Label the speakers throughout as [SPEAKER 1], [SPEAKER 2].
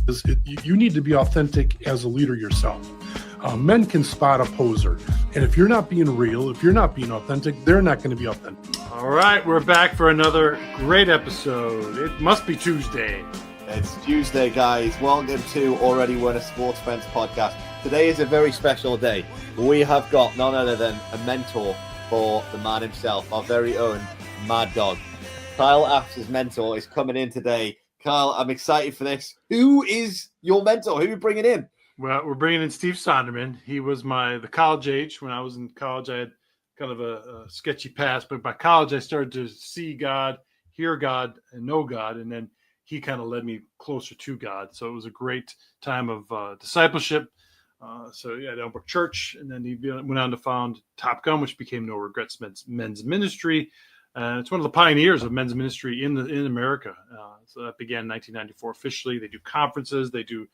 [SPEAKER 1] You need to be authentic as a leader yourself. Men can spot a poser. And if you're not being real, if you're not being authentic, they're not going to be authentic.
[SPEAKER 2] All right, we're back for another great episode. It must be Tuesday.
[SPEAKER 3] It's Tuesday, guys. Welcome to Already Won a Sports Friends podcast. Today is a very special day. We have got none other than a mentor for the man himself, our very own Mad Dog. Kyle App's mentor is coming in today. Kyle, I'm excited for this. Who is your mentor? Who are you bringing in?
[SPEAKER 2] Well, we're bringing in Steve Sonderman. He was the college age. When I was in college, I had kind of a sketchy past, but by college, I started to see God, hear God, and know God, and then he kind of led me closer to God. So it was a great time of discipleship. So yeah, at Elmbrook Church, and then he went on to found Top Gun, which became No Regrets Men's Ministry. It's one of the pioneers of men's ministry in America. So that began in 1994 officially. They do conferences, they do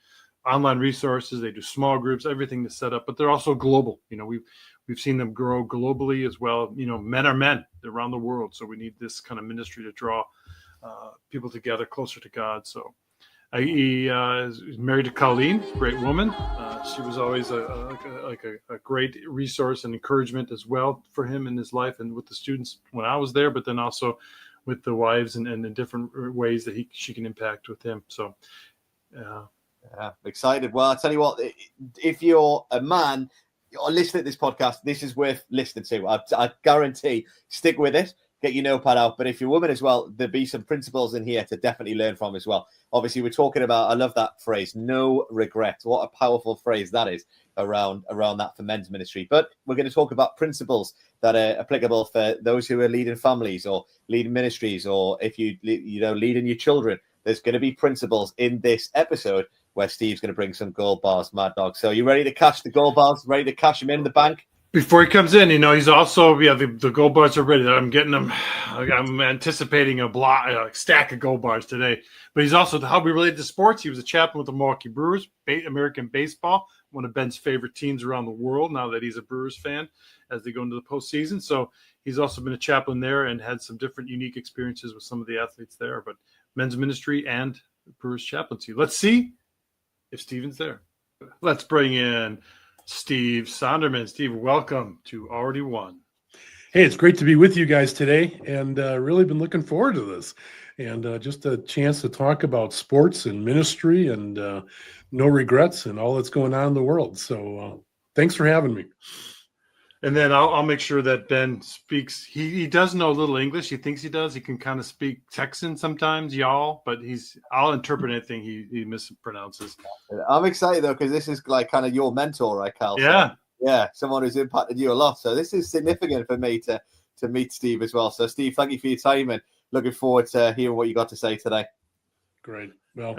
[SPEAKER 2] online resources, they do small groups, everything to set up. But they're also global. You know, we've seen them grow globally as well. You know, men are men around the world, so we need this kind of ministry to draw people together closer to God. So he is married to Colleen, great woman. She was always a great resource and encouragement as well for him in his life and with the students when I was there, but then also with the wives and in different ways that she can impact with him. So,
[SPEAKER 3] yeah, excited. Well, I'll tell you what, if you're a man, you're listening to this podcast, this is worth listening to. I guarantee, stick with it. Get your notepad out. But if you're a woman as well, there'll be some principles in here to definitely learn from as well. Obviously, we're talking about, I love that phrase, no regret. What a powerful phrase that is around that for men's ministry. But we're going to talk about principles that are applicable for those who are leading families or leading ministries, or if leading your children. There's going to be principles in this episode where Steve's going to bring some gold bars, Mad Dog. So you ready to cash the gold bars? Ready to cash them in the bank?
[SPEAKER 2] Before he comes in, he's also, the gold bars are ready. I'm getting them. I'm anticipating a stack of gold bars today. But he's also, how we related to sports, he was a chaplain with the Milwaukee Brewers, American baseball, one of Ben's favorite teams around the world now that he's a Brewers fan as they go into the postseason. So he's also been a chaplain there and had some different unique experiences with some of the athletes there. But men's ministry and Brewers chaplaincy. Let's see if Steven's there. Let's bring in Steve Sonderman. Steve, welcome to Already Won.
[SPEAKER 1] Hey, it's great to be with you guys today, and really been looking forward to this. And just a chance to talk about sports and ministry and no regrets and all that's going on in the world. So thanks for having me.
[SPEAKER 2] And then I'll make sure that Ben speaks. He does know a little English. He thinks he does. He can kind of speak Texan sometimes, y'all. But I'll interpret anything he mispronounces.
[SPEAKER 3] I'm excited though, because this is like kind of your mentor, right, Cal?
[SPEAKER 2] Yeah,
[SPEAKER 3] yeah, someone who's impacted you a lot. So this is significant for me to meet Steve as well. So Steve, thank you for your time and looking forward to hearing what you got to say today.
[SPEAKER 1] Great. Well,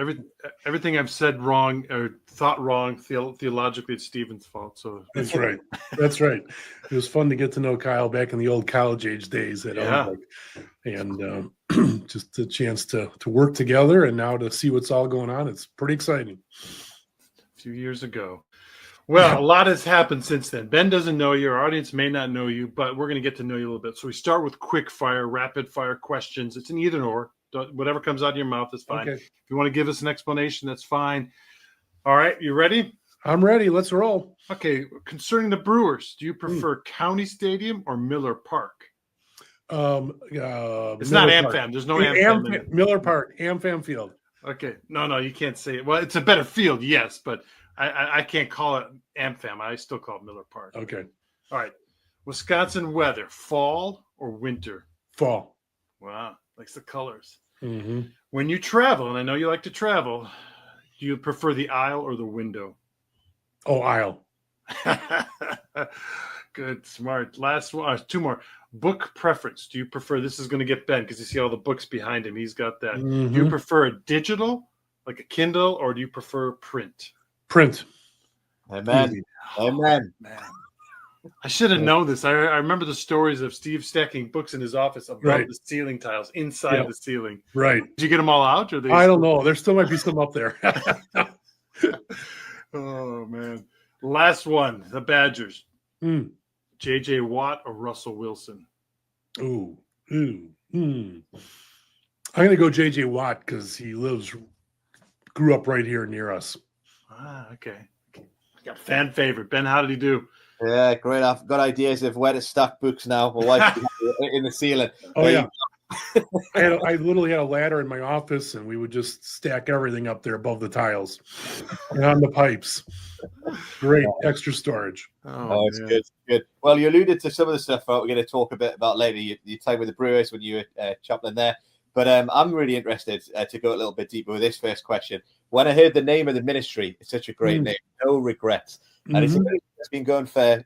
[SPEAKER 2] everything I've said wrong or thought wrong theologically, it's Stephen's fault. So
[SPEAKER 1] that's right. That's right. It was fun to get to know Kyle back in the old college age days at Elmbrook, and just a chance to work together, and now to see what's all going on. It's pretty exciting.
[SPEAKER 2] A few years ago. Well, a lot has happened since then. Ben doesn't know you. Our audience may not know you, but we're going to get to know you a little bit. So we start with quick fire, rapid fire questions. It's an either or. Whatever comes out of your mouth is fine. Okay. If you want to give us an explanation, that's fine. All right, you ready?
[SPEAKER 1] I'm ready. Let's roll.
[SPEAKER 2] Okay. Concerning the Brewers, do you prefer County Stadium or Miller Park?
[SPEAKER 1] It's
[SPEAKER 2] Miller not AmFam. Park. There's no AmFam.
[SPEAKER 1] Miller Park, AmFam Field.
[SPEAKER 2] Okay. No, you can't say it. Well, it's a better field, yes, but I can't call it AmFam. I still call it Miller Park.
[SPEAKER 1] Okay.
[SPEAKER 2] All right. Wisconsin weather, fall or winter?
[SPEAKER 1] Fall.
[SPEAKER 2] Wow. Likes the colors.
[SPEAKER 1] Mm-hmm.
[SPEAKER 2] When you travel, and I know you like to travel, do you prefer the aisle or the window?
[SPEAKER 1] Oh, aisle.
[SPEAKER 2] Good, smart. Last one, two more. Book preference. Do you prefer, this is going to get Ben because you see all the books behind him. He's got that.
[SPEAKER 1] Mm-hmm.
[SPEAKER 2] Do you prefer a digital, like a Kindle, or do you prefer print?
[SPEAKER 1] Print.
[SPEAKER 3] Amen. Amen.
[SPEAKER 2] Man. I should have known this. I remember the stories of Steve stacking books in his office above the ceiling tiles, inside the ceiling.
[SPEAKER 1] Right.
[SPEAKER 2] Did you get them all out? Or
[SPEAKER 1] I don't know. There still might be some up there.
[SPEAKER 2] Oh, man. Last one, the Badgers. J.J. Watt or Russell Wilson?
[SPEAKER 1] I'm going to go J.J. Watt because he lives grew up right here near us.
[SPEAKER 2] Okay. Got fan favorite. Ben, how did he do?
[SPEAKER 3] Yeah, great. I've got ideas of where to stack books now. My wife in the ceiling.
[SPEAKER 1] Oh, yeah. I literally had a ladder in my office, and we would just stack everything up there above the tiles and on the pipes. Great extra storage.
[SPEAKER 3] Oh, it's good. Good. Well, you alluded to some of the stuff we're going to talk a bit about later. You time with the Brewers when you were chaplain there. But I'm really interested to go a little bit deeper with this first question. When I heard the name of the ministry, it's such a great name, No Regrets. And it's a ministry that's been going for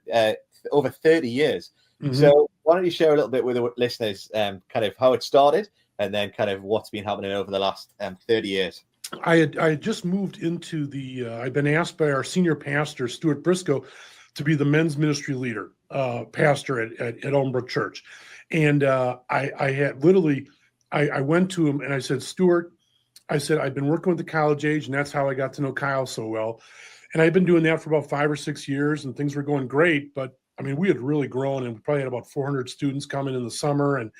[SPEAKER 3] over 30 years. So why don't you share a little bit with the listeners kind of how it started and then kind of what's been happening over the last 30 years?
[SPEAKER 1] I had just moved into I've been asked by our senior pastor, Stuart Briscoe, to be the men's ministry leader, pastor at Elmbrook Church. And I had literally, I went to him and I said, Stuart, I said, I've been working with the college age, and that's how I got to know Kyle so well. And I've been doing that for about 5 or 6 years, and things were going great. But I mean, we had really grown, and we probably had about 400 students coming in the summer, and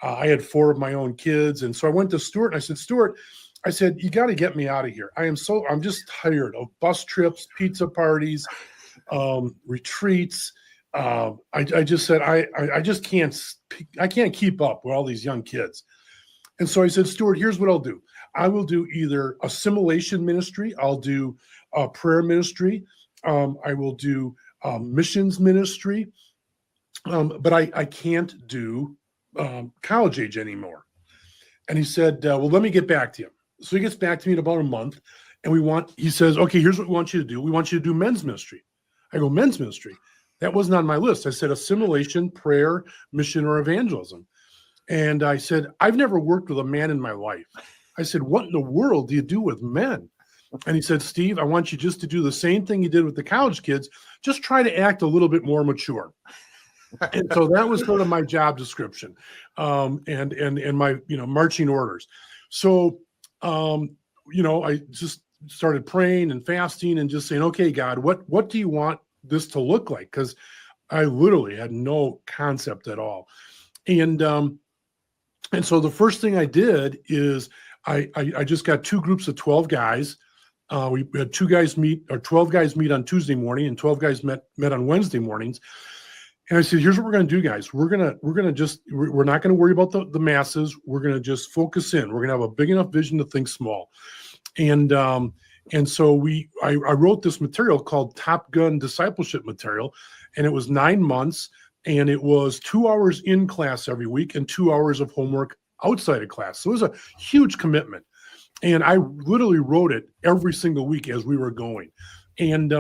[SPEAKER 1] I had 4 of my own kids. And so I went to Stuart and I said, Stuart, I said, you got to get me out of here. I'm just tired of bus trips, pizza parties, retreats. I just said, I just can't keep up with all these young kids. And so I said, Stuart, here's what I'll do. I will do either assimilation ministry. I'll do prayer ministry. I will do missions ministry. But I can't do college age anymore. And he said, well, let me get back to you. So he gets back to me in about a month, and he says, okay, here's what we want you to do. We want you to do men's ministry. I go, men's ministry? That wasn't on my list. I said, assimilation, prayer, mission, or evangelism. And I said, I've never worked with a man in my life. I said, what in the world do you do with men? And he said, Steve, I want you just to do the same thing you did with the college kids. Just try to act a little bit more mature. And so that was sort of my job description, and my, marching orders. So, I just started praying and fasting and just saying, okay, God, what do you want this to look like? Because I literally had no concept at all. And so the first thing I did is I just got 2 groups of 12 guys. We had 12 guys meet on Tuesday morning, and 12 guys met on Wednesday mornings. And I said, here's what we're going to do, guys. We're not going to worry about the masses. We're going to just focus in. We're going to have a big enough vision to think small. And so I wrote this material called Top Gun Discipleship Material, and it was 9 months, and it was 2 hours in class every week and 2 hours of homework outside of class. So it was a huge commitment. And I literally wrote it every single week as we were going. And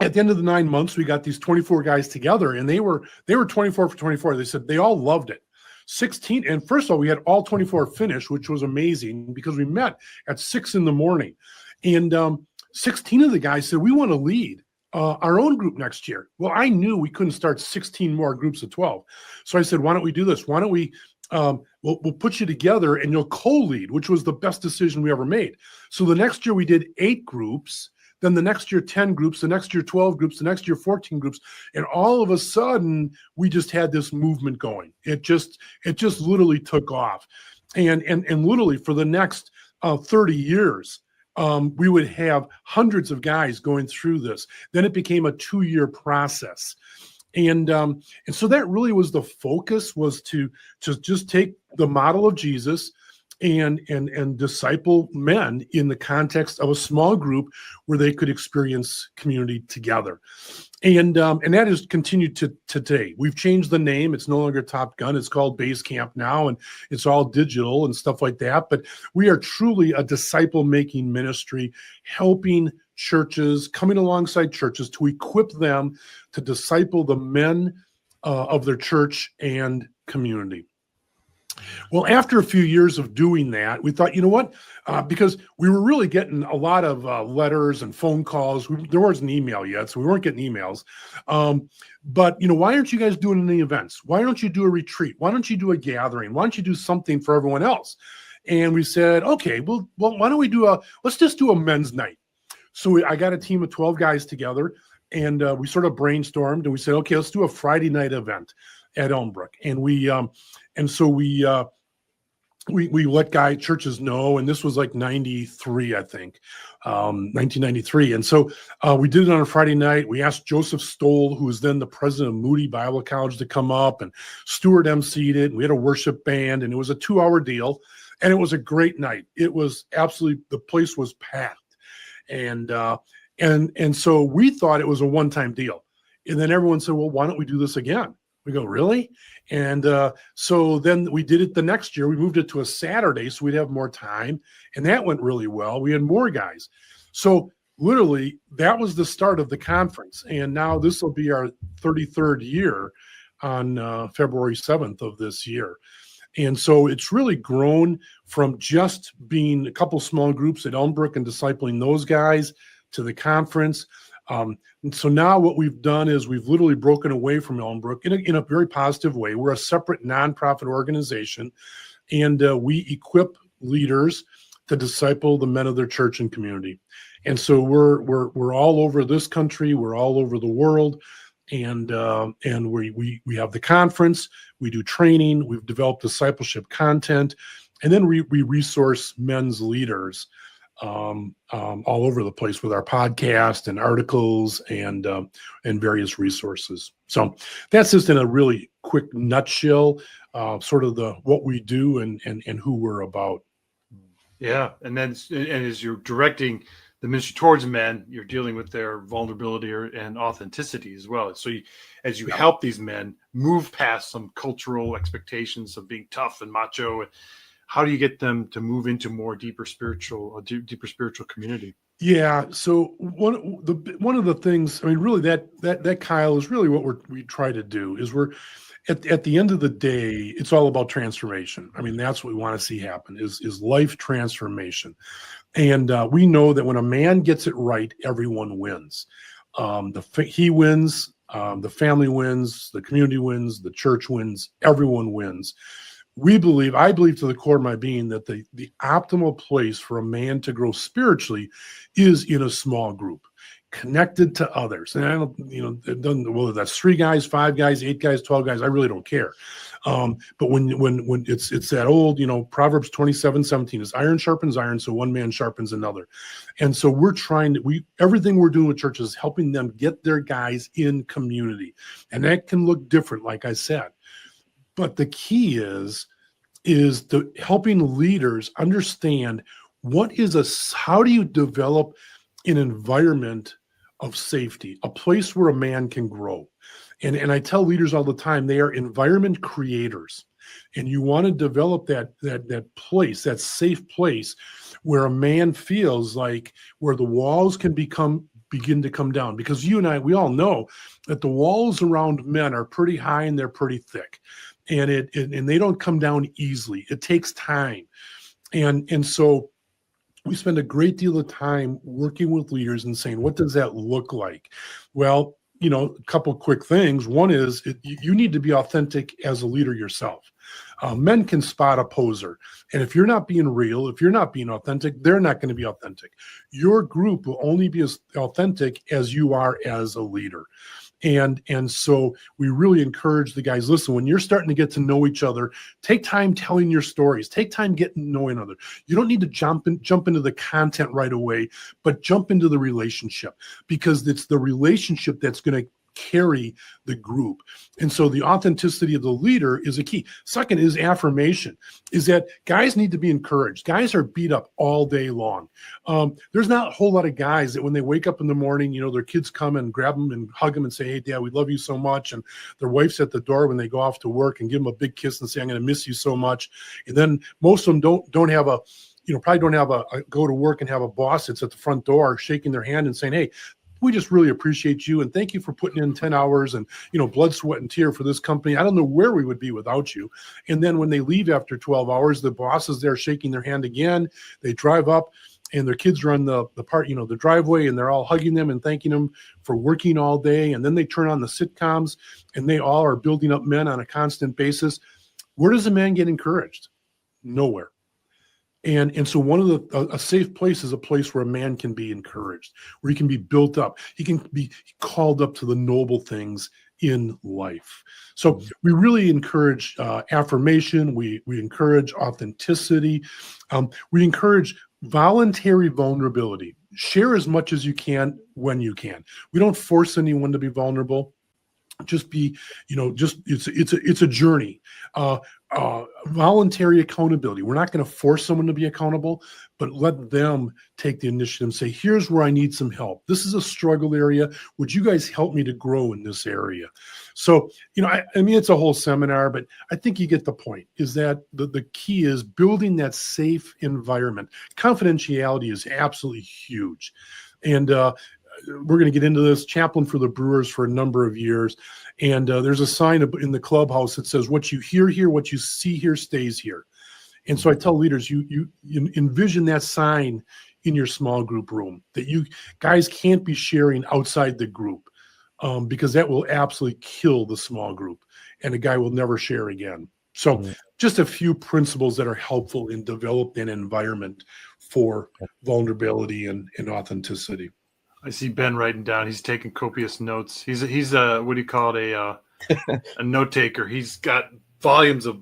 [SPEAKER 1] at the end of the 9 months, we got these 24 guys together, and they were 24 for 24. They said they all loved it. 16, and first of all, we had all 24 finish, which was amazing because we met at 6 a.m. And 16 of the guys said, we want to lead our own group next year. Well, I knew we couldn't start 16 more groups of 12. So I said, why don't we do this? Why don't we, we'll put you together and you'll co-lead, which was the best decision we ever made. So the next year we did 8 groups. Then the next year, 10 groups, the next year, 12 groups, the next year, 14 groups. And all of a sudden, we just had this movement going. It just literally took off. And literally for the next 30 years, we would have hundreds of guys going through this. Then it became a 2-year process. And so that really was the focus, was to just take the model of Jesus and disciple men in the context of a small group where they could experience community together. And that has continued to today. We've changed the name. It's no longer Top Gun. It's called Base Camp now, and it's all digital and stuff like that. But we are truly a disciple-making ministry, helping churches, coming alongside churches to equip them to disciple the men of their church and community. Well, after a few years of doing that, we thought, you know what? Because we were really getting a lot of letters and phone calls. There wasn't email yet, so we weren't getting emails. But, why aren't you guys doing any events? Why don't you do a retreat? Why don't you do a gathering? Why don't you do something for everyone else? And we said, okay, well, why don't we let's just do a men's night. So I got a team of 12 guys together, and we sort of brainstormed, and we said, okay, let's do a Friday night event at Elmbrook. And we let churches know, and this was like 93, I think, 1993. And so we did it on a Friday night. We asked Joseph Stoll, who was then the president of Moody Bible College, to come up, and Stuart emceed it. And we had a worship band, and it was a 2-hour deal, and it was a great night. It was absolutely, the place was packed. And so we thought it was a one-time deal. And then everyone said, well, why don't we do this again? We go, really? And so then we did it the next year. We moved it to a Saturday so we'd have more time. And that went really well. We had more guys. So literally, that was the start of the conference. And now this will be our 33rd year on February 7th of this year. And so it's really grown from just being a couple small groups at Elmbrook and discipling those guys to the conference. And so now what we've done is we've literally broken away from Elmbrook in a very positive way. We're a separate nonprofit organization, and we equip leaders to disciple the men of their church and community. And so we're all over this country, we're all over the world, and we have the conference, we do training, we've developed discipleship content, and then we resource men's leaders all over the place with our podcast and articles and various resources. So that's just in a really quick nutshell, sort of what we do and who we're about.
[SPEAKER 2] Yeah, and as you're directing the ministry towards men, you're dealing with their vulnerability and authenticity as well. So as you help these men move past some cultural expectations of being tough and macho, how do you get them to move into more deeper spiritual community? Yeah. So one of the things, I mean, really that Kyle, is really what we try to do is we're at the end of the day, it's all about transformation. I mean, that's what we want to see happen is life transformation. And we know that when a man gets it right, everyone wins. He wins, the family wins, the community wins, the church wins, everyone wins. I believe to the core of my being that the optimal place for a man to grow spiritually is in a small group, connected to others. And I don't, whether that's 3 guys, 5 guys, 8 guys, 12 guys, I really don't care. But when it's that old, Proverbs 27:17 is iron sharpens iron, so one man sharpens another. And so we're everything we're doing with churches is helping them get their guys in community. And that can look different, like I said. But the key is helping leaders understand how do you develop an environment of safety, a place where a man can grow. And I tell leaders all the time, they are environment creators. And you want to develop that place, that safe place where a man feels like where the walls can begin to come down. Because you and I, we all know that the walls around men are pretty high and they're pretty thick. And they don't come down easily. It takes time. And so we spend a great deal of time working with leaders and saying, what does that look like? Well, a couple quick things. One is you need to be authentic as a leader yourself. Men can spot a poser. And if you're not being real, if you're not being authentic, they're not going to be authentic. Your group will only be as authentic as you are as a leader. And so we really encourage the guys, listen, when you're starting to get to know each other, take time telling your stories, take time getting to know one another. You don't need to jump into the content right away, but jump into the relationship, because it's the relationship that's going to carry the group. And so the authenticity of the leader is a key. Second is affirmation, is that guys need to be encouraged. Guys are beat up all day long. There's not a whole lot of guys that when they wake up in the morning, their kids come and grab them and hug them and say, hey, Dad, we love you so much. And their wife's at the door when they go off to work and give them a big kiss and say, I'm going to miss you so much. And then most of them don't have probably don't have a go to work and have a boss that's at the front door shaking their hand and saying, hey, we just really appreciate you and thank you for putting in 10 hours and, blood, sweat, and tear for this company. I don't know where we would be without you. And then when they leave after 12 hours, the boss is there shaking their hand again. They drive up and their kids are on the driveway, and they're all hugging them and thanking them for working all day. And then they turn on the sitcoms and they all are building up men on a constant basis. Where does a man get encouraged? Nowhere. And so a safe place is a place where a man can be encouraged, where he can be built up. He can be called up to the noble things
[SPEAKER 1] in life. So we really encourage affirmation. We encourage authenticity. We encourage voluntary vulnerability. Share as much as you can when you can. We don't force anyone to be vulnerable. Just be, it's a journey. Voluntary accountability. We're not going to force someone to be accountable, but let them take the initiative and say, here's where I need some help. This is a struggle area. Would you guys help me to grow in this area? So, I mean, it's a whole seminar, but I think you get the point, is that the key is building that safe environment. Confidentiality is absolutely huge. And we're going to get into this. Chaplain for the Brewers for a number of years. And there's a sign in the clubhouse that says, what you hear here, what you see here stays here. And so I tell leaders, you envision that sign in your small group room, that you guys can't be sharing outside the group, because that will absolutely kill the small group and a guy will never share again. So just a few principles that are helpful in developing an environment for vulnerability and authenticity.
[SPEAKER 2] I see Ben writing down. He's taking copious notes. He's a what do you call it, a note taker. He's got volumes of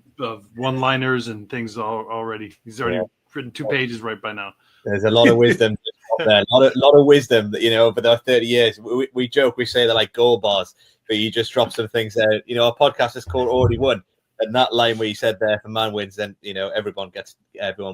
[SPEAKER 2] one-liners and things already. He's already written 2 pages right by now.
[SPEAKER 3] There's a lot of wisdom there. A lot of wisdom that, over the 30 years. We joke, we say they're like gold bars, but you just drop some things there. Our podcast is called Already Won. And that line where you said there, if a man wins, then, everyone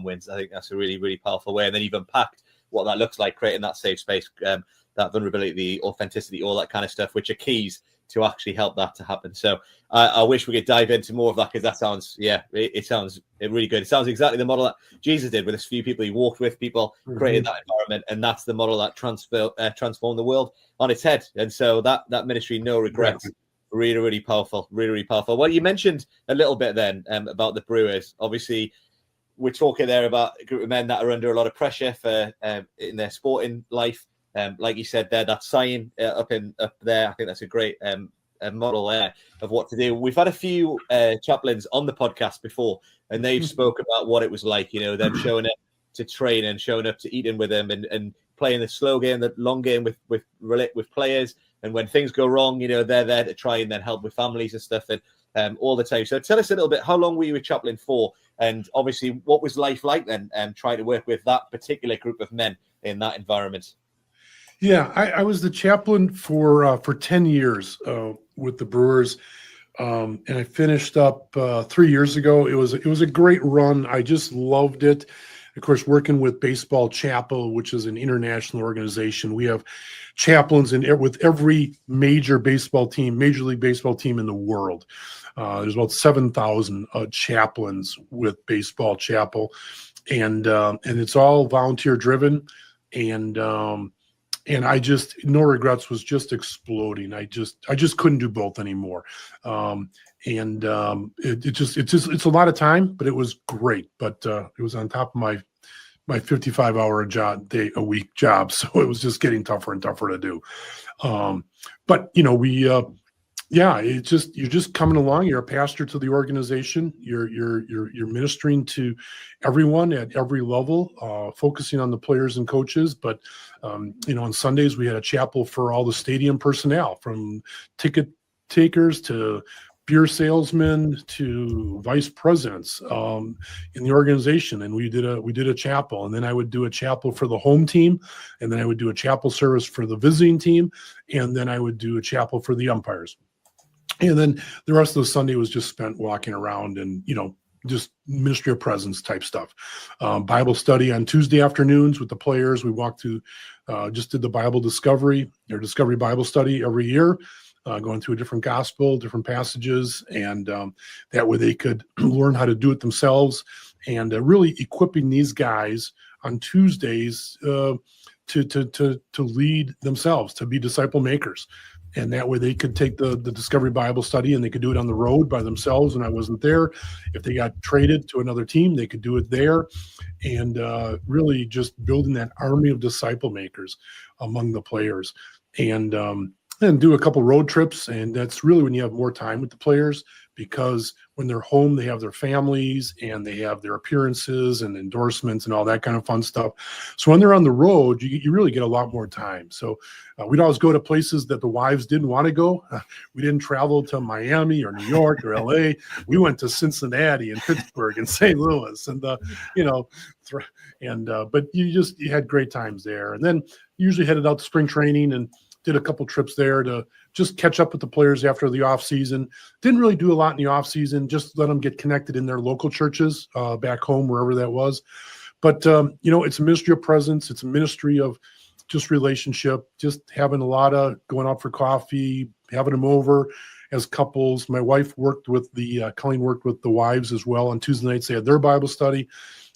[SPEAKER 3] wins. I think that's a really, really powerful way. And then you've unpacked what that looks like, creating that safe space, that vulnerability, the authenticity, all that kind of stuff, which are keys to actually help that to happen. So I wish we could dive into more of that, because that sounds, it sounds really good. It sounds exactly the model that Jesus did with his few people. He walked with people, created that environment, and that's the model that transformed the world on its head. And so that ministry, no regrets, really, really powerful, really, really powerful. Well, you mentioned a little bit then about the Brewers. Obviously, we're talking there about a group of men that are under a lot of pressure for in their sporting life. Like you said there, that sign up there, I think that's a great model there of what to do. We've had a few chaplains on the podcast before, and they've spoke about what it was like, them showing up to train and showing up to eating with them and playing the slow game, the long game with players. And when things go wrong, they're there to try and then help with families and stuff, and all the time. So tell us a little bit, how long were you a chaplain for? And obviously, what was life like then, trying to work with that particular group of men in that environment?
[SPEAKER 1] Yeah, I was the chaplain for 10 years with the Brewers, and I finished up 3 years ago. It was a great run. I just loved it. Of course, working with Baseball Chapel, which is an international organization, we have chaplains with every major league baseball team in the world. There's about 7,000 chaplains with Baseball Chapel, and it's all volunteer driven, and I just, no regrets, was just exploding. I just couldn't do both anymore. It's a lot of time, but it was great. But it was on top of my 55-hour a week job, so it was just getting tougher and tougher to do. But you're just coming along. You're a pastor to the organization. You're ministering to everyone at every level, focusing on the players and coaches. But on Sundays we had a chapel for all the stadium personnel, from ticket takers to beer salesmen to vice presidents in the organization. And we did a chapel, and then I would do a chapel for the home team, and then I would do a chapel service for the visiting team, and then I would do a chapel for the umpires. And then the rest of the Sunday was just spent walking around and, just ministry of presence type stuff. Bible study on Tuesday afternoons with the players. We walked through, just did the Bible discovery Bible study every year, going through a different gospel, different passages. And that way they could learn how to do it themselves, and really equipping these guys on Tuesdays to lead themselves, to be disciple makers. And that way they could take the Discovery Bible study and they could do it on the road by themselves when I wasn't there. If they got traded to another team, they could do it there. And really just building that army of disciple makers among the players. And do a couple road trips. And that's really when you have more time with the players, because when they're home, they have their families and they have their appearances and endorsements and all that kind of fun stuff. So when they're on the road, you really get a lot more time. So we'd always go to places that the wives didn't want to go. We didn't travel to Miami or New York or LA. We went to Cincinnati and Pittsburgh and St. Louis and, but you had great times there. And then usually headed out to spring training and did a couple trips there to just catch up with the players after the off season. Didn't really do a lot in the off season, just let them get connected in their local churches back home, wherever that was. But, it's a ministry of presence. It's a ministry of just relationship, just having a lot of going out for coffee, having them over as couples. My wife worked with Colleen worked with the wives as well. On Tuesday nights, they had their Bible study.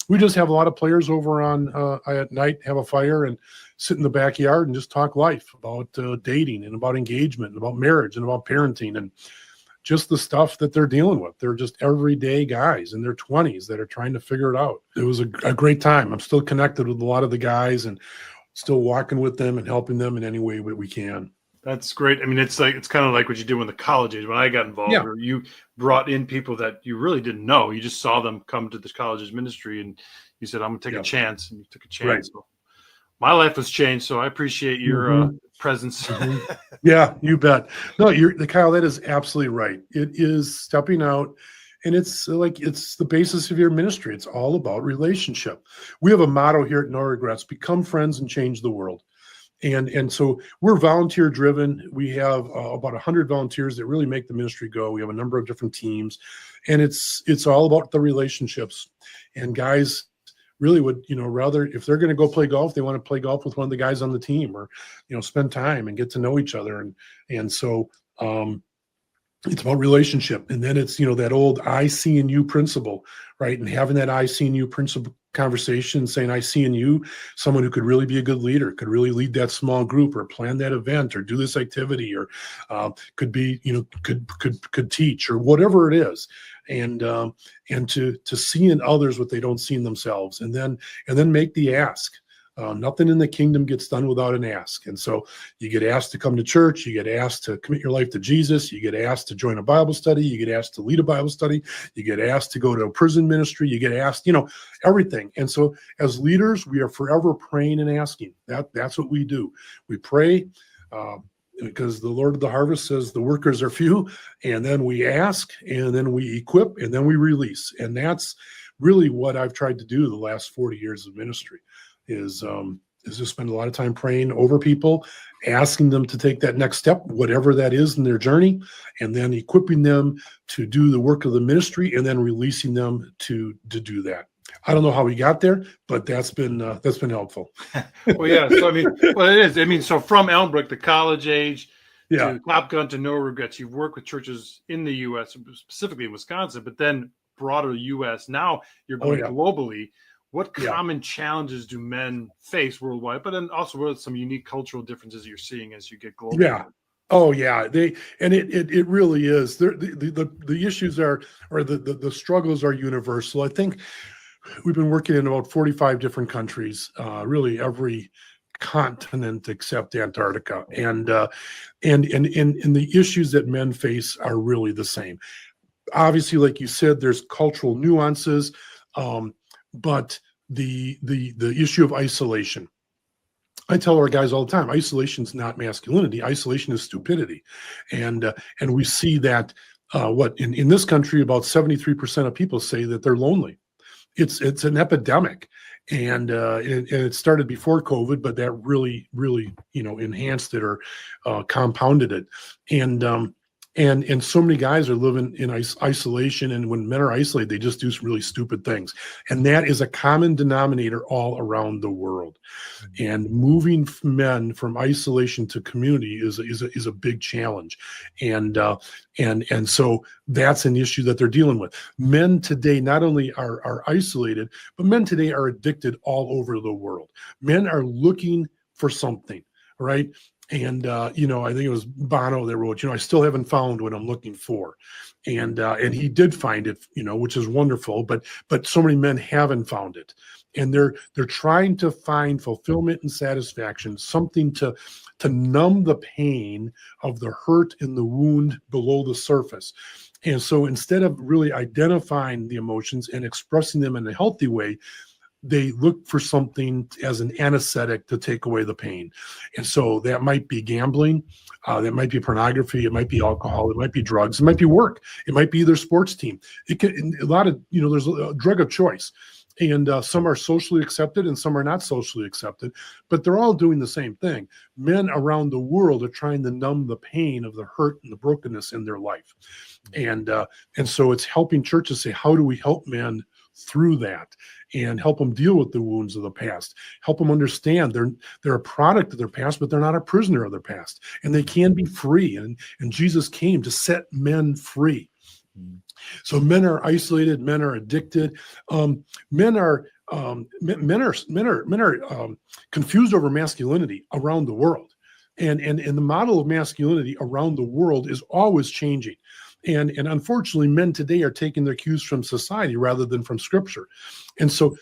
[SPEAKER 1] We just have a lot of players over on at night, have a fire and sit in the backyard and just talk life about dating and about engagement and about marriage and about parenting and just the stuff that they're dealing with. They're just everyday guys in their 20s that are trying to figure it out. It was a great time. I'm still connected with a lot of the guys and still walking with them and helping them in any way that we can.
[SPEAKER 2] That's great. I mean, it's kind of like what you did when the college age. When I got involved,
[SPEAKER 1] Yeah.
[SPEAKER 2] or you brought in people that you really didn't know. You just saw them come to the college's ministry, and you said, "I'm going to take a chance," and you took a chance.
[SPEAKER 1] Right.
[SPEAKER 2] So my life has changed, so I appreciate your presence.
[SPEAKER 1] Mm-hmm. Yeah, you bet. No, Kyle, that is absolutely right. It is stepping out, and it's the basis of your ministry. It's all about relationship. We have a motto here at No Regrets: become friends and change the world. And so we're volunteer driven. We have about 100 volunteers that really make the ministry go. We have a number of different teams, and it's all about the relationships. And guys really would, rather, if they're going to go play golf, they want to play golf with one of the guys on the team, or, spend time and get to know each other. And so it's about relationship. And then it's, that old I see in you principle, right? And having that I see in you principle conversation, saying I see in you someone who could really be a good leader, could really lead that small group or plan that event or do this activity, or could be, could teach, or whatever it is. And to see in others what they don't see in themselves, and then make the ask. Nothing in the kingdom gets done without an ask. And so you get asked to come to church, you get asked to commit your life to Jesus, you get asked to join a Bible study, you get asked to lead a Bible study, you get asked to go to a prison ministry, you get asked, everything. And so as leaders, we are forever praying and asking. That's what we do. We pray because the Lord of the harvest says the workers are few, and then we ask, and then we equip, and then we release. And that's really what I've tried to do the last 40 years of ministry. Is just spend a lot of time praying over people, asking them to take that next step, whatever that is in their journey, and then equipping them to do the work of the ministry, and then releasing them to do that. I don't know how we got there, but that's been helpful.
[SPEAKER 2] Well, yeah. So it is. I mean, so from Elmbrook, the college age, to Top Gun, to No Regrets, you've worked with churches in the U.S., specifically in Wisconsin, but then broader U.S. Now you're going globally. What common challenges do men face worldwide, but then also what are some unique cultural differences you're seeing as you get global?
[SPEAKER 1] Yeah. Oh yeah. It really is. The issues are, or the struggles are universal. I think we've been working in about 45 different countries, really every continent except Antarctica. And the issues that men face are really the same. Obviously, like you said, there's cultural nuances. But the issue of isolation, I tell our guys all the time, isolation is not masculinity. Isolation is stupidity. And we see that in this country, about 73% of people say that they're lonely. It's an epidemic. And it started before COVID, but that really, enhanced it or compounded it. And so many guys are living in isolation, and when men are isolated, they just do really stupid things. And that is a common denominator all around the world. And moving men from isolation to community is a big challenge. And so that's an issue that they're dealing with. Men today not only are isolated, but men today are addicted all over the world. Men are looking for something, right? And, I think it was Bono that wrote, I still haven't found what I'm looking for. And he did find it, which is wonderful, but so many men haven't found it. And they're trying to find fulfillment and satisfaction, something to numb the pain of the hurt and the wound below the surface. And so instead of really identifying the emotions and expressing them in a healthy way, they look for something as an anesthetic to take away the pain. And so that might be gambling, that might be pornography, it might be alcohol, it might be drugs, it might be work, it might be their sports team. It can, a lot of, there's a drug of choice. And some are socially accepted and some are not socially accepted, but they're all doing the same thing. Men around the world are trying to numb the pain of the hurt and the brokenness in their life. And so it's helping churches say, how do we help men through that and help them deal with the wounds of the past, help them understand they're a product of their past, but they're not a prisoner of their past, and they can be free. And Jesus came to set men free. So men are isolated, men are addicted, men are confused over masculinity around the world, and the model of masculinity around the world is always changing. And unfortunately, men today are taking their cues from society rather than from Scripture. And so,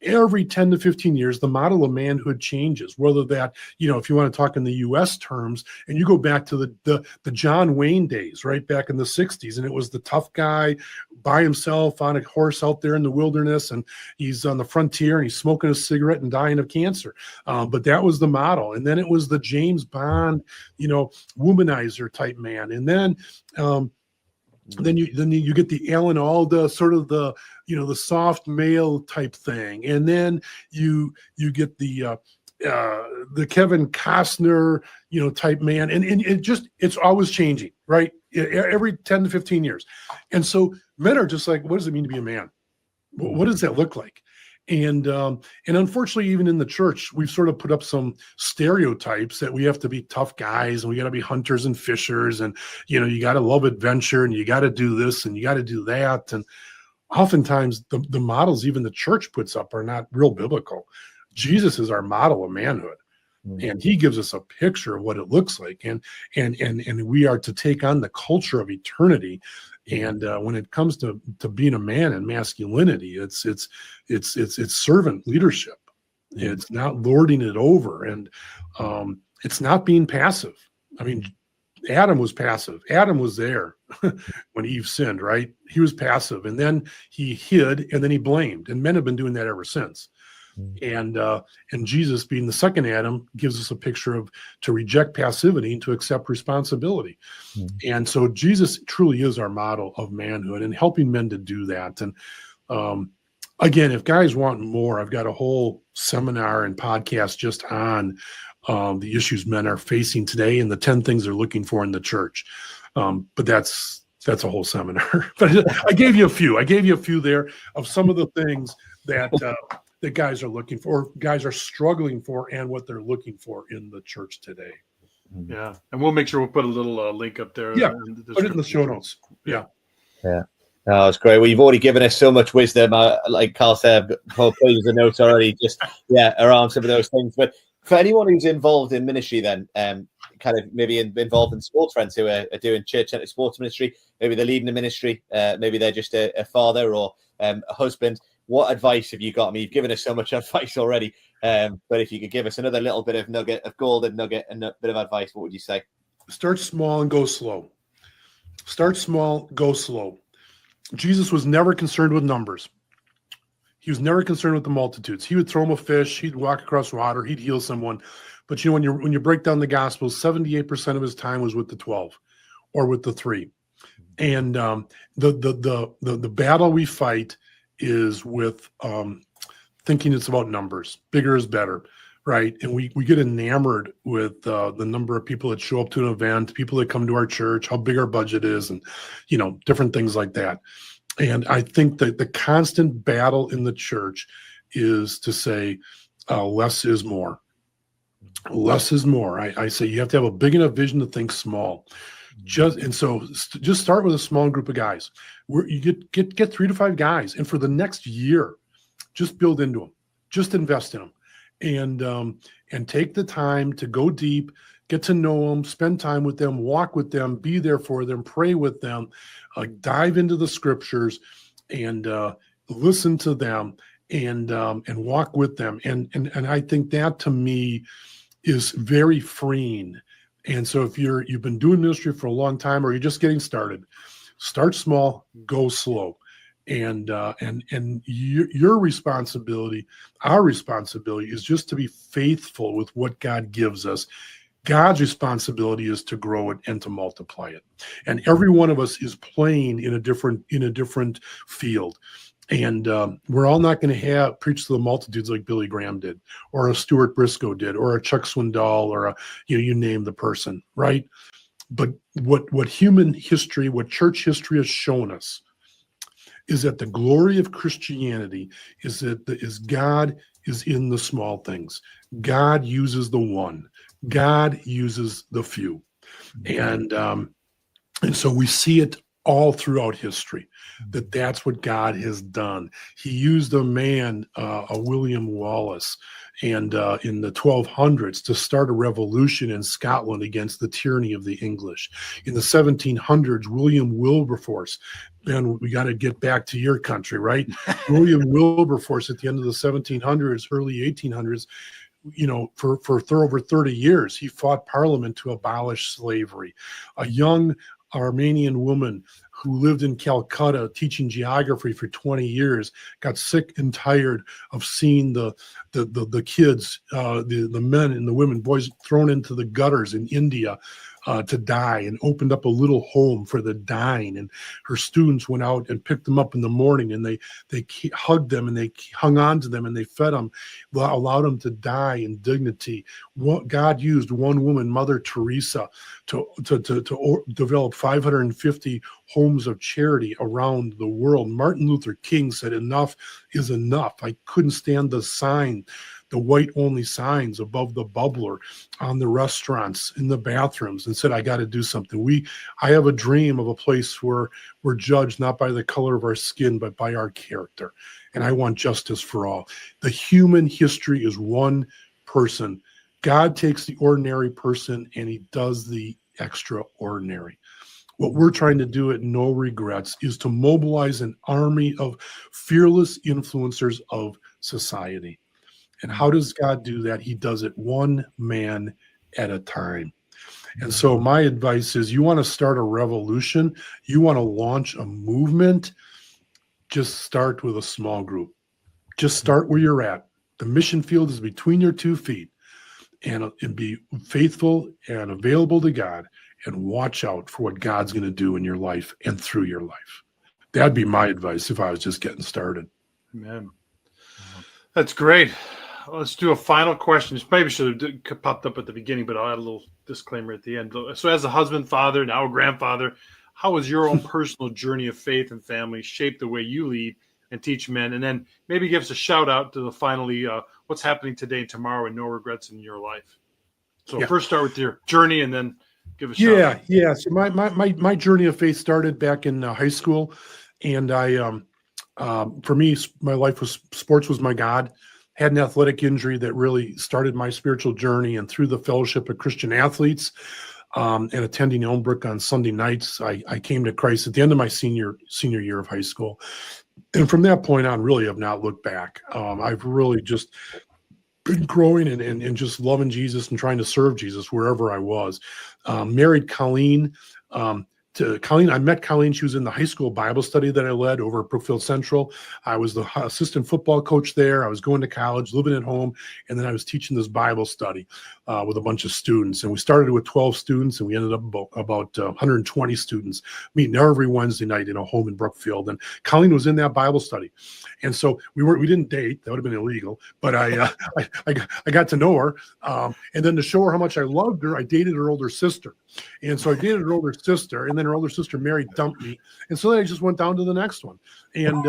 [SPEAKER 1] every 10 to 15 years, the model of manhood changes, whether that, if you want to talk in the U.S. terms, and you go back to the John Wayne days, right back in the 60s, and it was the tough guy by himself on a horse out there in the wilderness, and he's on the frontier, and he's smoking a cigarette and dying of cancer. But that was the model. And then it was the James Bond, womanizer type man. And then you get the Alan Alda, sort of the soft male type thing, and then you get the Kevin Costner type man, and it's always changing, right? Every 10 to 15 years. And so men are just like, what does it mean to be a man? What does that look like? And unfortunately, even in the church, we've sort of put up some stereotypes that we have to be tough guys and we got to be hunters and fishers, and you got to love adventure and you got to do this and you got to do that. And oftentimes the models even the church puts up are not real biblical. Jesus is our model of manhood, and he gives us a picture of what it looks like, and we are to take on the culture of eternity. And when it comes to being a man and masculinity, it's servant leadership. It's not lording it over, and it's not being passive. I mean, Adam was passive. Adam was there when Eve sinned, right? He was passive, and then he hid, and then he blamed. And men have been doing that ever since. And Jesus, being the second Adam, gives us a picture of to reject passivity and to accept responsibility. And so Jesus truly is our model of manhood and helping men to do that. And again, if guys want more, I've got a whole seminar and podcast just on the issues men are facing today and the 10 things they're looking for in the church. But that's a whole seminar. But I gave you a few. I gave you a few there of some of the things that that guys are looking for, guys are struggling for, and what they're looking for in the church today.
[SPEAKER 2] Yeah, and we'll make sure we'll put a little link up there.
[SPEAKER 1] Yeah, put it in the show notes. Yeah.
[SPEAKER 3] Oh, that's great. Well, you've already given us so much wisdom. Like Carl said, I've got whole pages of notes already, just around some of those things. But for anyone who's involved in ministry, then kind of maybe involved in sports friends who are doing church-centered sports ministry, maybe they're leading a ministry, maybe they're just a father or a husband. What advice have you got? I mean, you've given us so much advice already, but if you could give us another little bit of nugget of golden nugget and a bit of advice, what would you say?
[SPEAKER 1] Start small and go slow. Start small, go slow. Jesus was never concerned with numbers. He was never concerned with the multitudes. He would throw them a fish. He'd walk across water. He'd heal someone. But when you break down the Gospels, 78% of his time was with the 12 or with the 3. And the battle we fight is with thinking it's about numbers. Bigger is better, right? And we get enamored with the number of people that show up to an event, people that come to our church, how big our budget is, and different things like that. And I think that the constant battle in the church is to say less is more. Less is more. I say you have to have a big enough vision to think small. Just start with a small group of guys. Where you get 3 to 5 guys, and for the next year, just build into them, just invest in them, and take the time to go deep, get to know them, spend time with them, walk with them, be there for them, pray with them, dive into the scriptures, and listen to them, and walk with them, and I think that to me is very freeing. And so if you've been doing ministry for a long time or you're just getting started, Start small, go slow. And your responsibility, our responsibility, is just to be faithful with what God gives us. God's responsibility is to grow it and to multiply it. And every one of us is playing in a different field. And we're all not going to preach to the multitudes like Billy Graham did, or a Stuart Briscoe did, or a Chuck Swindoll, or you name the person, right? But what human history, what church history has shown us, is that the glory of Christianity is God is in the small things. God uses the one. God uses the few. And so we see it all throughout history, that's what God has done. He used a man, a William Wallace, and in the 1200s to start a revolution in Scotland against the tyranny of the English. In the 1700s, William Wilberforce, and we got to get back to your country, right? William Wilberforce at the end of the 1700s, early 1800s, for over 30 years, he fought Parliament to abolish slavery. A young Armenian woman who lived in Calcutta teaching geography for 20 years got sick and tired of seeing the kids, the men and the women, boys thrown into the gutters in India to die, and opened up a little home for the dying. And her students went out and picked them up in the morning, and they hugged them, and they hung on to them, and they fed them, allowed them to die in dignity. God used one woman, Mother Teresa, to develop 550 homes of charity around the world. Martin Luther King said, "Enough is enough." I couldn't stand the white-only signs above the bubbler on the restaurants, in the bathrooms, and said, I got to do something. I have a dream of a place where we're judged not by the color of our skin, but by our character. And I want justice for all. The human history is one person. God takes the ordinary person and he does the extraordinary. What we're trying to do at No Regrets is to mobilize an army of fearless influencers of society. And how does God do that? He does it one man at a time. And so my advice is, you want to start a revolution, you want to launch a movement, just start with a small group. Just start where you're at. The mission field is between your 2 feet, and be faithful and available to God, and watch out for what God's going to do in your life and through your life. That'd be my advice if I was just getting started.
[SPEAKER 2] Amen. That's great. Let's do a final question. This maybe should have popped up at the beginning, but I'll add a little disclaimer at the end. So as a husband, father, now a grandfather, how has your own personal journey of faith and family shaped the way you lead and teach men? And then maybe give us a shout out to finally what's happening today and tomorrow and no regrets in your life. So First start with your journey and then give a shout out.
[SPEAKER 1] Yeah. So my journey of faith started back in high school. And for me, my life was, sports was my God. Had an athletic injury that really started my spiritual journey, and through the Fellowship of Christian Athletes and attending Elmbrook on Sunday nights, I came to Christ at the end of my senior year of high school. And from that point on, really have not looked back. I've really just been growing and just loving Jesus and trying to serve Jesus wherever I was. Married Colleen. I met Colleen. She was in the high school Bible study that I led over at Brookfield Central. I was the assistant football coach there. I was going to college, living at home, and then I was teaching this Bible study with a bunch of students. And we started with 12 students, and we ended up about 120 students, meeting every Wednesday night in a home in Brookfield. And Colleen was in that Bible study. And so we didn't date. That would have been illegal. But I got to know her. And then to show her how much I loved her, I dated her older sister. And so I dated her older sister, and then her older sister Mary dumped me. And so then I just went down to the next one. And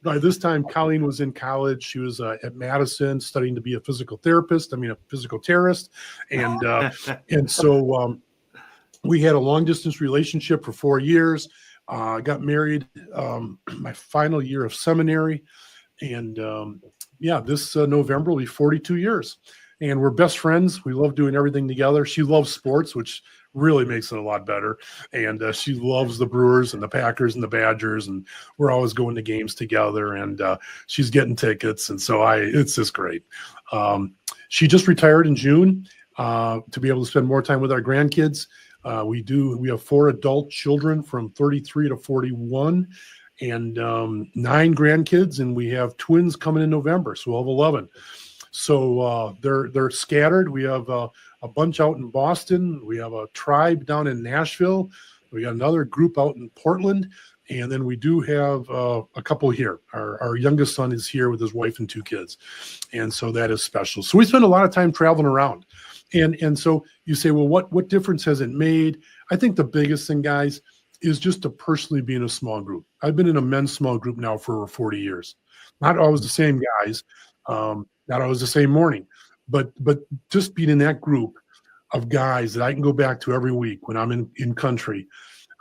[SPEAKER 1] by this time, Colleen was in college. She was at Madison studying to be a physical terrorist. And so we had a long distance relationship for 4 years. Got married my final year of seminary. And this November will be 42 years. And we're best friends. We love doing everything together. She loves sports, which really makes it a lot better. And she loves the Brewers and the Packers and the Badgers. And we're always going to games together. And she's getting tickets. And so it's just great. She just retired in June to be able to spend more time with our grandkids. We have 4 adult children from 33 to 41 and 9 grandkids, and we have twins coming in November, so we'll have 11. So they're scattered. We have a bunch out in Boston. We have a tribe down in Nashville. We got another group out in Portland. And then we do have a couple here. Our youngest son is here with his wife and 2 kids. And so that is special. So we spend a lot of time traveling around. And so you say, well, what difference has it made? I think the biggest thing, guys, is just to personally be in a small group. I've been in a men's small group now for over 40 years. Not always the same guys, not always the same morning, but just being in that group of guys that I can go back to every week when I'm in country,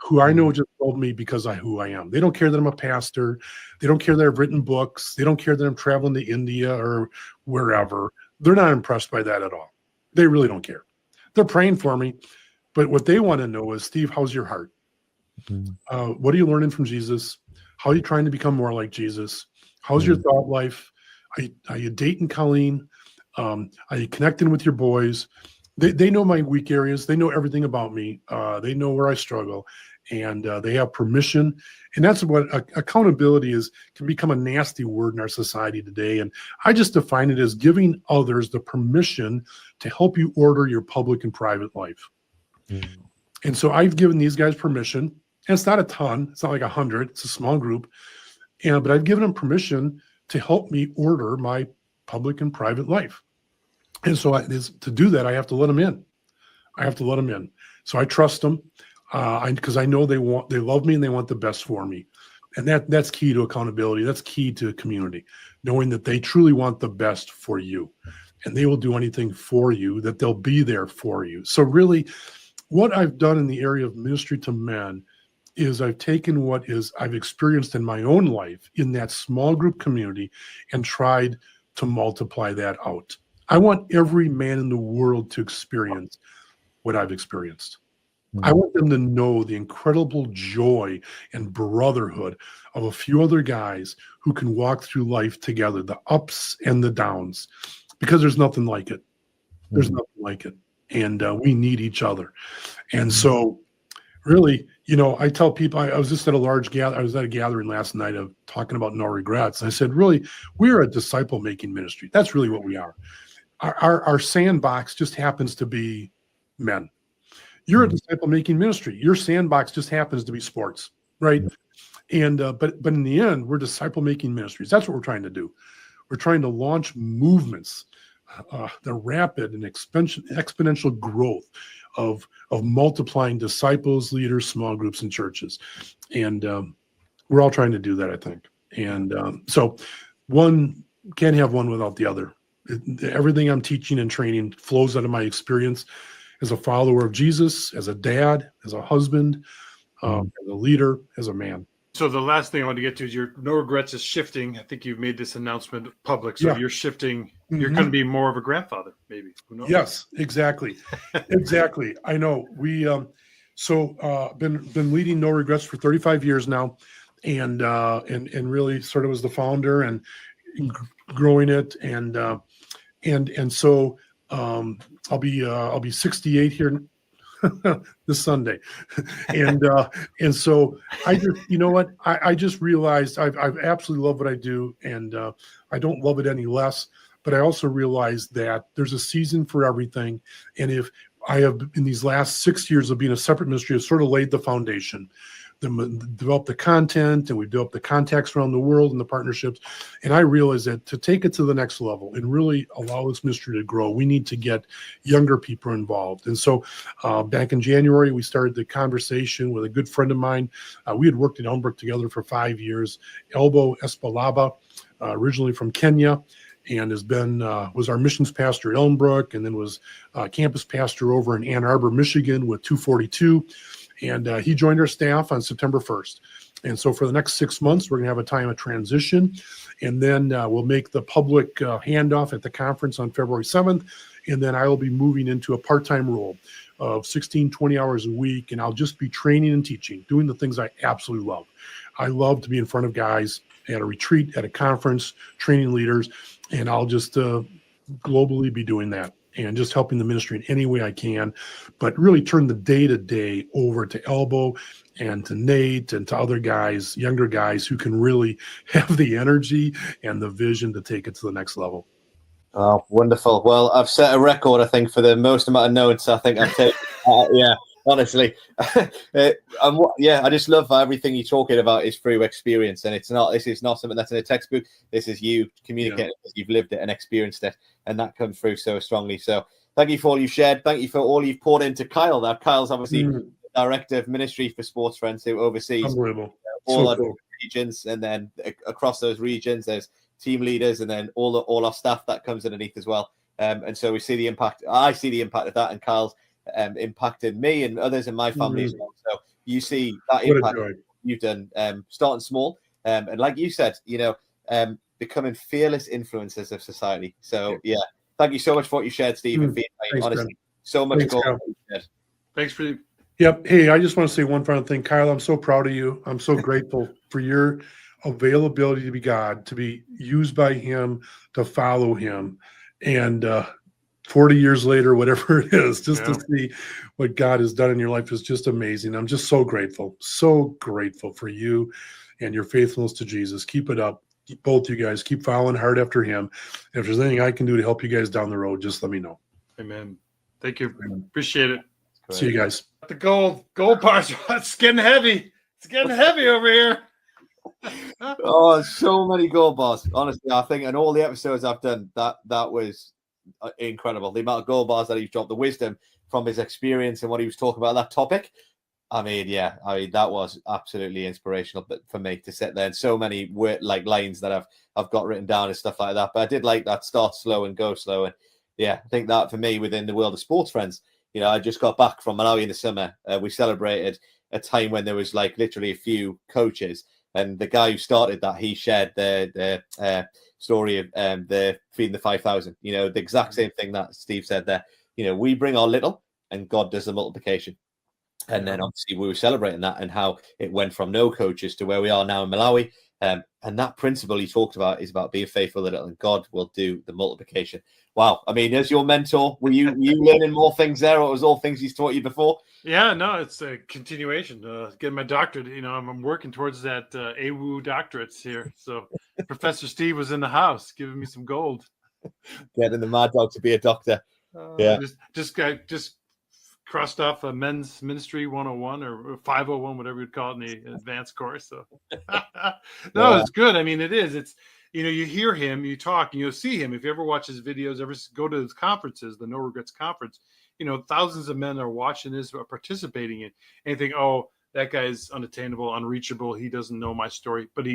[SPEAKER 1] who I know just love me because of who I am. They don't care that I'm a pastor. They don't care that I've written books. They don't care that I'm traveling to India or wherever. They're not impressed by that at all. They really don't care. They're praying for me. But what they want to know is, Steve, how's your heart? What are you learning from Jesus? How are you trying to become more like Jesus? How's your thought life? Are you dating Colleen? Are you connecting with your boys? They know my weak areas. They know everything about me. They know where I struggle, and they have permission. And that's what accountability is. Can become a nasty word in our society today. And I just define it as giving others the permission to help you order your public and private life. And so I've given these guys permission, and it's not a ton. It's not like 100. It's a small group. But I've given them permission to help me order my public and private life. And so to do that, I have to let them in. So I trust them because I know they love me and they want the best for me. And that's key to accountability. That's key to community, knowing that they truly want the best for you. And they will do anything for you, that they'll be there for you. So really, what I've done in the area of ministry to men is I've taken what I've experienced in my own life in that small group community and tried to multiply that out. I want every man in the world to experience what I've experienced. I want them to know the incredible joy and brotherhood of a few other guys who can walk through life together, the ups and the downs, because there's nothing like it. There's nothing like it. And we need each other. And so really, I tell people, I was just at a gathering last night of talking about no regrets. I said, really, we're a disciple-making ministry. That's really what we are. Our sandbox just happens to be men. You're a disciple-making ministry. Your sandbox just happens to be sports, right? And but in the end, we're disciple-making ministries. That's what we're trying to do. We're trying to launch movements, the rapid and exponential growth of multiplying disciples, leaders, small groups, and churches. And we're all trying to do that, I think. And so one can't have one without the other. Everything I'm teaching and training flows out of my experience as a follower of Jesus, as a dad, as a husband, as a leader, as a man.
[SPEAKER 2] So the last thing I want to get to is your no regrets is shifting. I think you've made this announcement public. So you're shifting. You're going to be more of a grandfather, maybe. Who knows?
[SPEAKER 1] Yes, exactly. Exactly. I know. We been leading No Regrets for 35 years now, and really sort of was the founder and growing it, and so I'll be 68 here this Sunday, and so I just, what, I just realized I've absolutely love what I do, and I don't love it any less. But I also realized that there's a season for everything, and if I have in these last 6 years of being a separate ministry, have sort of laid the foundation, developed the content, and we've developed the contacts around the world and the partnerships. And I realized that to take it to the next level and really allow this ministry to grow, we need to get younger people involved. And so back in January, we started the conversation with a good friend of mine. We had worked in Elmbrook together for 5 years, Elbo Espalaba, originally from Kenya, and was our missions pastor at Elmbrook, and then was campus pastor over in Ann Arbor, Michigan with 242. And he joined our staff on September 1st. And so for the next 6 months, we're going to have a time of transition. And then we'll make the public handoff at the conference on February 7th. And then I will be moving into a part-time role of 16, 20 hours a week. And I'll just be training and teaching, doing the things I absolutely love. I love to be in front of guys at a retreat, at a conference, training leaders. And I'll just globally be doing that. and just helping the ministry in any way I can, but really turn the day-to-day over to Elbow and to Nate and to other guys, younger guys who can really have the energy and the vision to take it to the next level.
[SPEAKER 3] Oh, wonderful. Well, I've set a record, I think, for the most amount of notes I think I've taken. Yeah, honestly. I just love everything you're talking about is through experience. And this is not something that's in a textbook. This is you communicating because you've lived it and experienced it. And that comes through so strongly. So thank you for all you've shared. Thank you for all you've poured into Kyle. That Kyle's obviously director of ministry for Sports Friends, who oversees all our regions. And then across those regions, there's team leaders, and then all our staff that comes underneath as well. And so we see the impact. I see the impact of that, and Kyle's impacted me and others in my family as well. So you see that impact you've done, starting small, and like you said, becoming fearless influencers of society. So thank you so much for what you shared, Steve. And
[SPEAKER 1] Thanks,
[SPEAKER 3] honestly,
[SPEAKER 1] Ben.
[SPEAKER 3] so much
[SPEAKER 1] Thanks,
[SPEAKER 3] gold.
[SPEAKER 2] Thanks for
[SPEAKER 1] Yep. Hey, I just want to say one final thing, Kyle. I'm so proud of you. I'm so grateful for your availability to be God, to be used by Him, to follow Him, and 40 years later, whatever it is, just to see what God has done in your life is just amazing. I'm just so grateful for you and your faithfulness to Jesus. Keep it up. Both you guys keep following hard after Him. If there's anything I can do to help you guys down the road, just let me know.
[SPEAKER 2] Amen. Thank you. Appreciate it.
[SPEAKER 1] See you guys.
[SPEAKER 2] The gold bars. It's getting heavy. It's getting heavy over here.
[SPEAKER 3] Oh, so many gold bars. Honestly, I think in all the episodes I've done, that was incredible. The amount of gold bars that he's dropped, the wisdom from his experience and what he was talking about that topic. I mean, that was absolutely inspirational. But for me to sit there, and so many lines that I've got written down and stuff like that. But I did like that start slow and go slow. And I think that for me within the world of Sports Friends, I just got back from Malawi in the summer. We celebrated a time when there was literally a few coaches. And the guy who started that, he shared the story of the feeding the 5,000. The exact same thing that Steve said there. We bring our little, and God does the multiplication. And then obviously we were celebrating that and how it went from no coaches to where we are now in Malawi. And that principle he talked about is about being faithful little, and God will do the multiplication. Wow. I mean, as your mentor, were you learning more things there, or was all things he's taught you before?
[SPEAKER 2] Yeah, no, it's a continuation. Getting my doctorate, I'm working towards that AWU doctorates here. So Professor Steve was in the house giving me some gold.
[SPEAKER 3] Getting the Mad Dog to be a doctor.
[SPEAKER 2] Just crossed off a men's ministry 101 or 501, whatever you'd call it, in the advanced course. So it's good. I mean, it is. It's, you hear him, you talk, and you'll see him. If you ever watch his videos, ever go to his conferences, the No Regrets Conference, thousands of men are watching this, are participating in, and think, oh, that guy's unattainable, unreachable. He doesn't know my story, but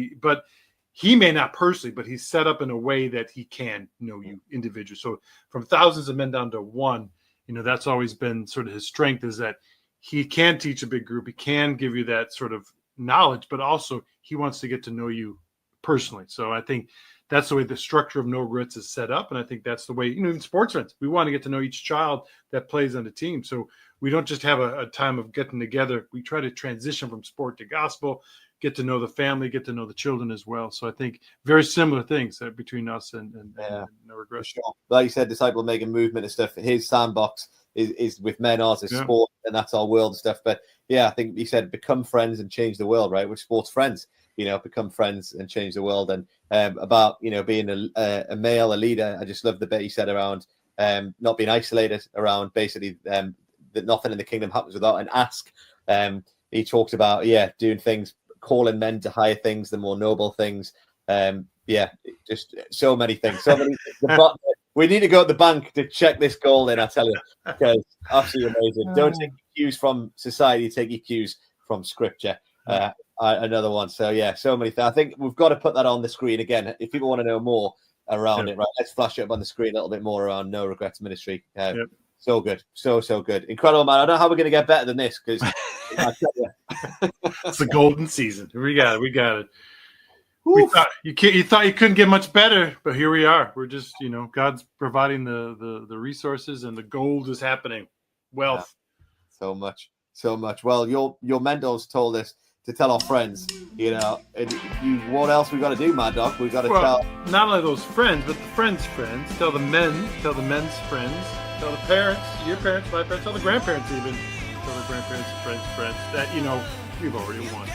[SPEAKER 2] he may not personally, but he's set up in a way that he can know you individually. So from thousands of men down to one, that's always been sort of his strength, is that he can teach a big group. He can give you that sort of knowledge, but also he wants to get to know you personally. So I think that's the way the structure of No Regrets is set up. And I think that's the way, even Sports Friends, we want to get to know each child that plays on the team. So we don't just have a time of getting together. We try to transition from sport to gospel, get to know the family, get to know the children as well. So I think very similar things between us and No Regrets.
[SPEAKER 3] Sure. Like you said, disciple making movement and stuff. His sandbox is with men, ours is sport, and that's our world and stuff. But I think he said, become friends and change the world, right? With Sports Friends, become friends and change the world. And about, being a male, a leader, I just love the bit he said around not being isolated, around basically that nothing in the kingdom happens without an ask. He talked about, doing things, calling men to higher things, the more noble things. Just so many things. So many. We need to go to the bank to check this goal in, I tell you, because absolutely amazing. Don't take your cues from society, take your cues from scripture. Another one. So so many things. I think we've got to put that on the screen again. If people want to know more around it, right? Let's flash it up on the screen a little bit more around No Regrets Ministry. So good. So good. Incredible, man. I don't know how we're going to get better than this, because
[SPEAKER 2] it's the golden season. We got it. We thought you thought you couldn't get much better, but here we are. We're just, God's providing the resources, and the gold is happening. Wealth.
[SPEAKER 3] So much. Well, your mentors told us to tell our friends, what else we got to do, Mad Dog? We got to tell
[SPEAKER 2] not only those friends, but the friends' friends. Tell the men's friends. Tell the parents, your parents, my parents, tell the grandparents even. Tell the grandparents, friends, that, we've already won.